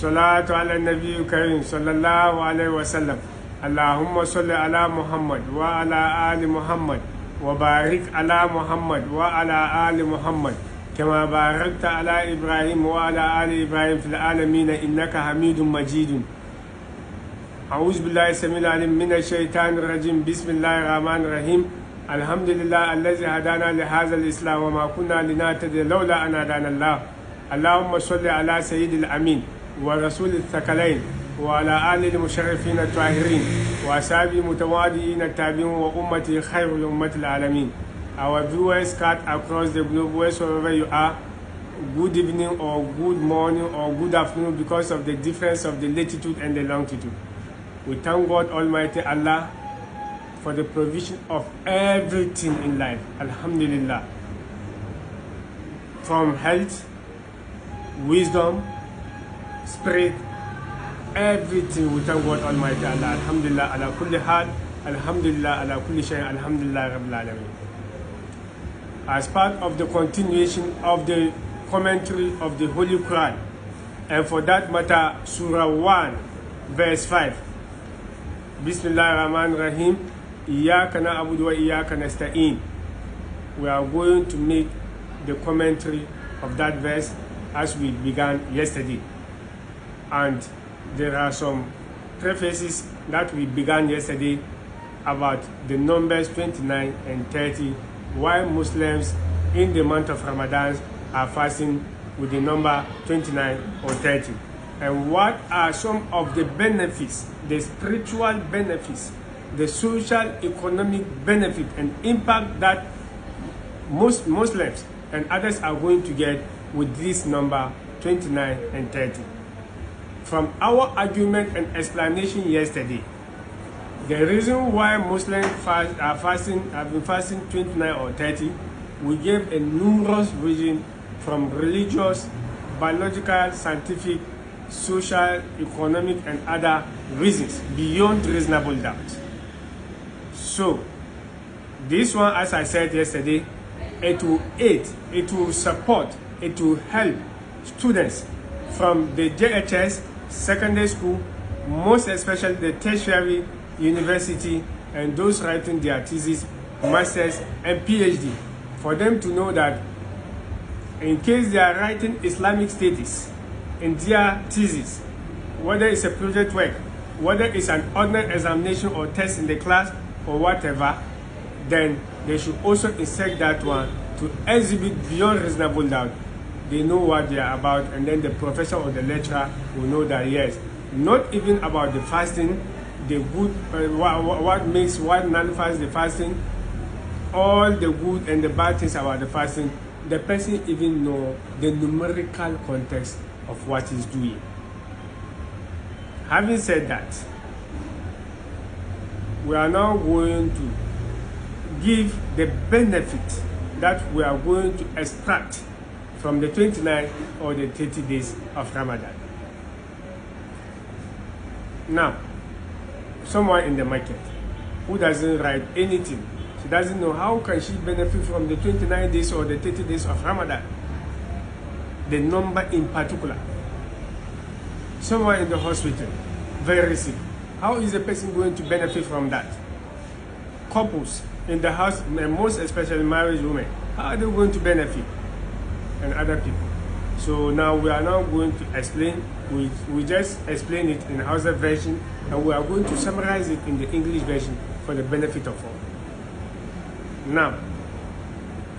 الصلاة على النبي الكريم صلى الله عليه وسلم. اللهم صل على محمد وعلى آل محمد وبارك على محمد وعلى آل محمد كما باركت على إبراهيم وعلى آل إبراهيم في العالمين إنك حميد مجيد. أعوذ بالله السميع العليم من الشيطان الرجيم. بسم الله الرحمن الرحيم. الحمد لله الذي هدانا لهذا الإسلام وما كنا لنهتدي لولا أن هدانا الله. اللهم صل على سيد الأمين ورسول الثقلين وعلى آله المشرفين الطاهرين وأصحابه المتواضعين التابعين وأمته خير الأمة العالمين. Our viewers scattered across the globe, wherever you are, good evening or good morning or good afternoon because of the difference of the latitude and the longitude. We thank God Almighty Allah for the provision of everything in life. Alhamdulillah. From health, wisdom, spirit, everything we thank God Almighty Allah. Alhamdulillah ala kulli hal, alhamdulillah ala kulli shay, alhamdulillah rabbil alamin. As part of the continuation of the commentary of the Holy Quran, and for that matter, Surah 1, verse 5. Bismillahir Rahmanir Rahim. Iyyaka na'budu wa iyyaka nasta'in. We are going to make the commentary of that verse as we began yesterday. And there are some prefaces that we began yesterday about the numbers 29 and 30, why Muslims in the month of Ramadan are fasting with the number 29 or 30. And what are some of the benefits, the spiritual benefits, the social, economic benefit and impact that most Muslims and others are going to get with this number 29 and 30. From our argument and explanation yesterday, the reason why Muslims have been fasting 29 or 30, we gave a numerous reason from religious, biological, scientific, social, economic, and other reasons beyond reasonable doubt. So, this one, as I said yesterday, it will aid, it will support, it will help students from the JHS, secondary school, most especially the tertiary, university, and those writing their thesis, masters, and PhD, for them to know that in case they are writing Islamic studies in their thesis, whether it's a project work, whether it's an ordinary examination or test in the class or whatever, then they should also insert that one to exhibit beyond reasonable doubt. They know what they are about, and then the professor or the lecturer will know that yes, not even about the fasting, the good, what nullifies the fasting, all the good and the bad things about the fasting, the person even know the numerical context of what he's doing. Having said that, we are now going to give the benefit that we are going to extract from the 29 or the 30 days of Ramadan. Now, someone in the market who doesn't write anything, she doesn't know how can she benefit from the 29 days or the 30 days of Ramadan, the number in particular. Someone in the hospital, very sick, how is the person going to benefit from that? Couples in the house, most especially married women, how are they going to benefit? And other people. So now we are now going to explain, we just explain it in the Hausa version, and we are going to summarize it in the English version for the benefit of all. Now,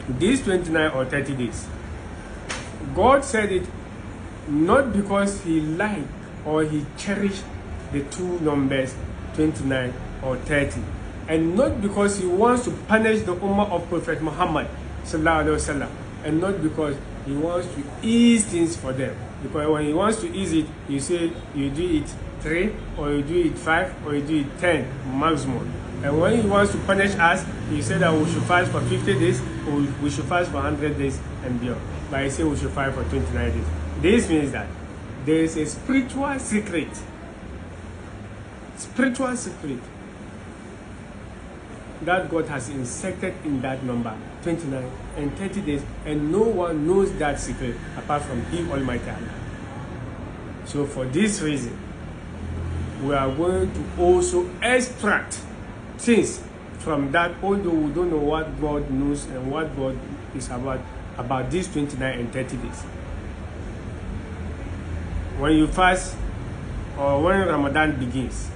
these 29 or 30 days, God said it not because he liked or he cherished the two numbers 29 or 30, and not because he wants to punish the Ummah of Prophet Muhammad sallallahu alaihi wasallam, and not because he wants to ease things for them. Because when he wants to ease it, you say you do it 3, or you do it 5, or you do it 10 maximum. And when he wants to punish us, he said that we should fast for 50 days, or we should fast for 100 days and beyond. But I say we should fast for 29 days. This means that there is a spiritual secret that God has inserted in that number 29 and 30 days, and no one knows that secret apart from Him Almighty Allah. So for this reason, we are going to also extract things from that, although we don't know what God knows and what God is about these 29 and 30 days. When you fast, or when Ramadan begins,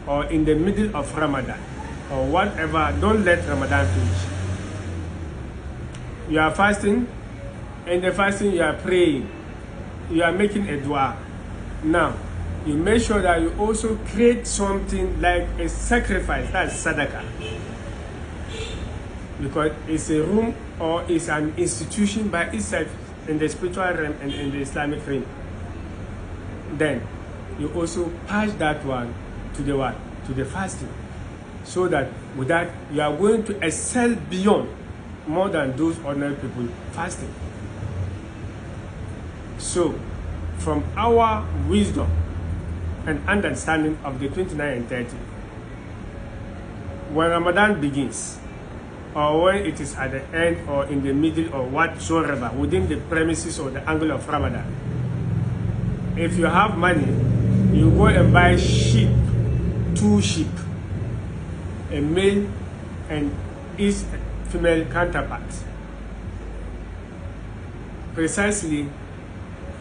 or in the middle of Ramadan, or whatever, don't let Ramadan finish. You are fasting, and the fasting you are praying, you are making a dua. Now, you make sure that you also create something like a sacrifice, that's sadaqah. Because it's a room or it's an institution by itself in the spiritual realm and in the Islamic realm. Then you also pass that one to the what? To the fasting. So that with that you are going to excel beyond more than those ordinary people fasting. So from our wisdom and understanding of the 29 and 30, when Ramadan begins, or when it is at the end or in the middle or whatsoever within the premises or the angle of Ramadan, if you have money, you go and buy sheep, 2 sheep, a male and its female counterpart, precisely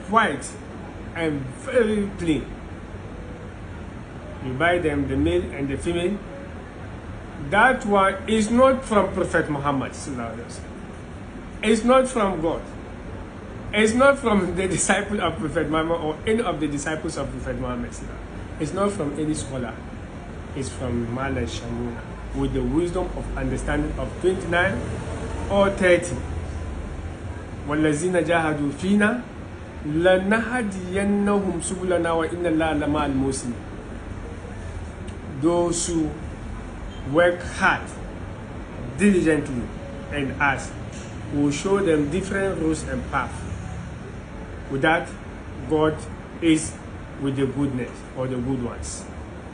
white and very plain. You buy them, the male and the female. That one is not from Prophet Muhammad. It's not from God. It's not from the disciple of Prophet Muhammad or any of the disciples of Prophet Muhammad. It's not from any scholar. It's from Mallam Sham-una, with the wisdom of understanding of 29 or 30. وَالَّذِينَ جَاهَدُوا فِينَا لَنَهْدِيَنَّهُمْ سُبُلَنَا وَإِنَّ اللَّهَ لَمَعَ الْمُحْسِنِينَ. Those who work hard, diligently, and ask, will show them different roads and paths. With that, God is with the goodness or the good ones.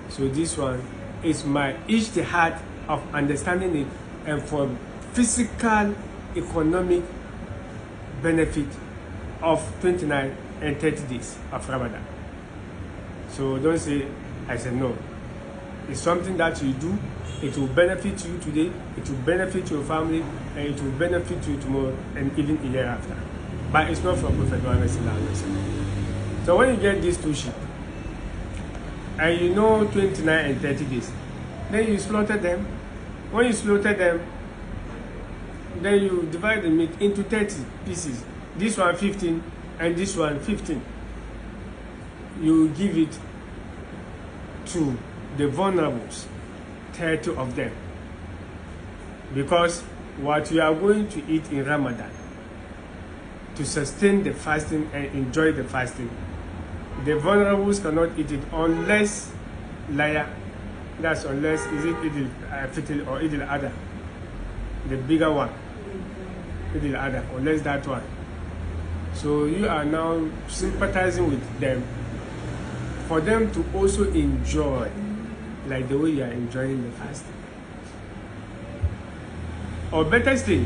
So this one is my ijtihad of understanding it, and for physical, economic benefit of 29 and 30 days of Ramadan. So don't say, I said no. It's something that you do. It will benefit you today, it will benefit your family, and it will benefit you tomorrow and even a year after. But it's not from Prophet Muhammad. So when you get these 2 sheep, and you know 29 and 30 days, then you slaughter them. When you slaughter them, then you divide the meat into 30 pieces. This one 15 and this one 15. You give it to the vulnerables, 30 of them. Because what you are going to eat in Ramadan, to sustain the fasting and enjoy the fasting, the vulnerables cannot eat it unless that's unless is it Eid al-Fitr or Eid al-Adha, the bigger one, Eid al-Adha, unless that one. So you are now sympathizing with them for them to also enjoy like the way you are enjoying the fasting. Or better still,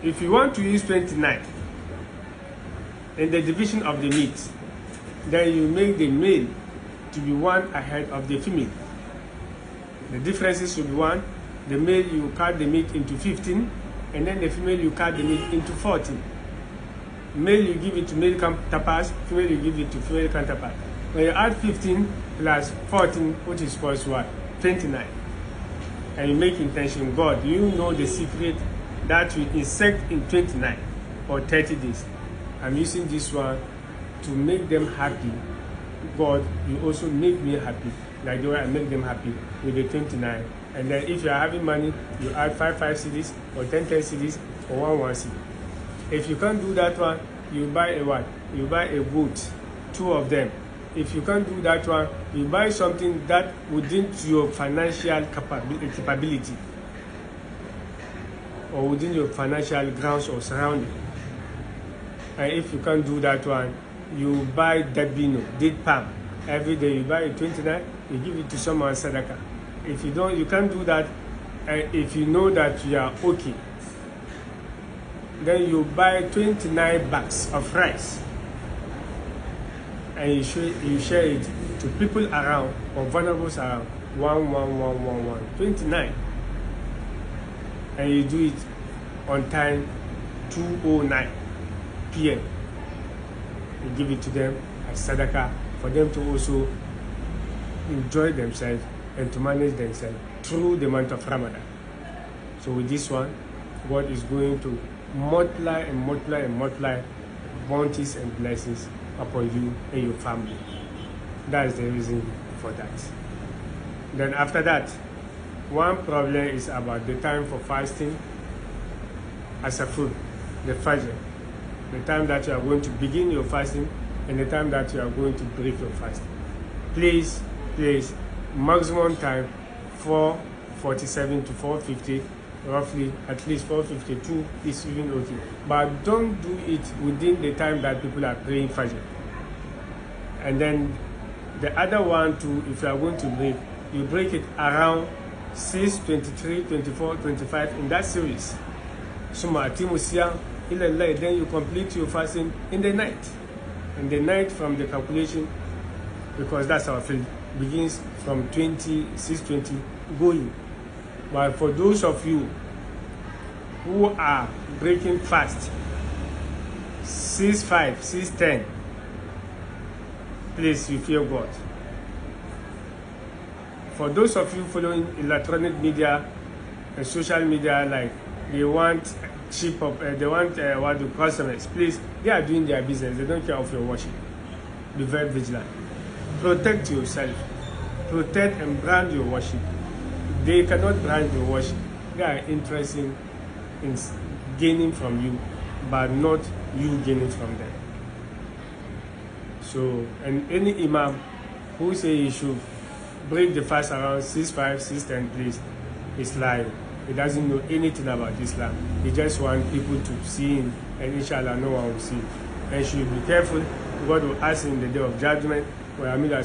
if you want to use 29 in the division of the meat, then you make the male to be 1 ahead of the female. The differences should be 1. The male, you cut the meat into 15, and then the female, you cut the meat into 14. Male, you give it to male counterpart, female, you give it to female counterpart. When you add 15 plus 14, which is equals what? 29. And you make intention, God, you know the secret that we insect in 29 or 30 days. I'm using this one to make them happy. God, you also make me happy, like the way I make them happy with the 29. And then if you are having money, you add 5 cedis or 10 cedis or 1 cedi. If you can't do that one, you buy a what? You buy a goat, 2 of them. If you can't do that one, you buy something that within your financial capability or within your financial grounds or surrounding. And if you can't do that one, you buy dabino, date palm. Every day you buy a 29, you give it to someone sadaqah. If you don't, you can't do that. And if you know that you are okay, then you buy 29 bags of rice and you share it to people around or vulnerables around 11111 and you do it on time 2:09 p.m. You give it to them as sadaqah for them to also enjoy themselves and to manage themselves through the month of Ramadan. So with this one, God is going to multiply and multiply and multiply bounties and blessings upon you and your family. That is the reason for that. Then after that, one problem is about the time for fasting as a food, the Fajr. The time that you are going to begin your fasting and the time that you are going to break your fasting. Please, maximum time 4:47 to 4:50, roughly at least 4:52 is even okay. But don't do it within the time that people are praying Fajr. And then the other one too, if you are going to break, you break it around 6, 23, 24, 25 in that series. Then you complete your fasting in the night. In the night from the calculation, because that's our field, begins from 6:20 going. But for those of you who are breaking fast 6:05, 6:10, please, you fear God. For those of you following electronic media and social media, like they want cheap up, they want what the customers, please, they are doing their business. They don't care of your worship. Be very vigilant. Protect yourself. Protect and brand your worship. They cannot brand your worship. They are interested in gaining from you, but not you gaining from them. So, and any imam who say he should break the fast around 6:05, 6:10, please, is lying. He doesn't know anything about Islam. He just wants people to see him, and inshallah no one will see him. And should be careful. God will ask in the day of judgment, where Amila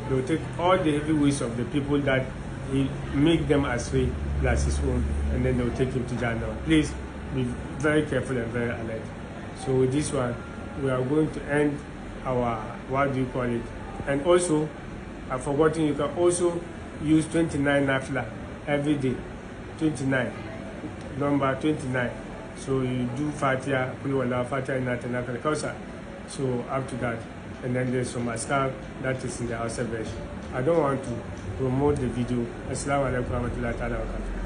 they will take all the heavy weights of the people that he make them astray as his own, and then they will take him to Jannah. Please be very careful and very alert. So with this one, we are going to end our, what do you call it? And also, I've forgotten, you can also use 29 nafla every day. 29, number 29. So you do Fatiha, Kulwala, Fatiha, and HAUSA. So up to that. And then there's some askar that is in the HAUSA version. I don't want to promote the video. Assalamu alaikum warahmatullahi wabarakatuh.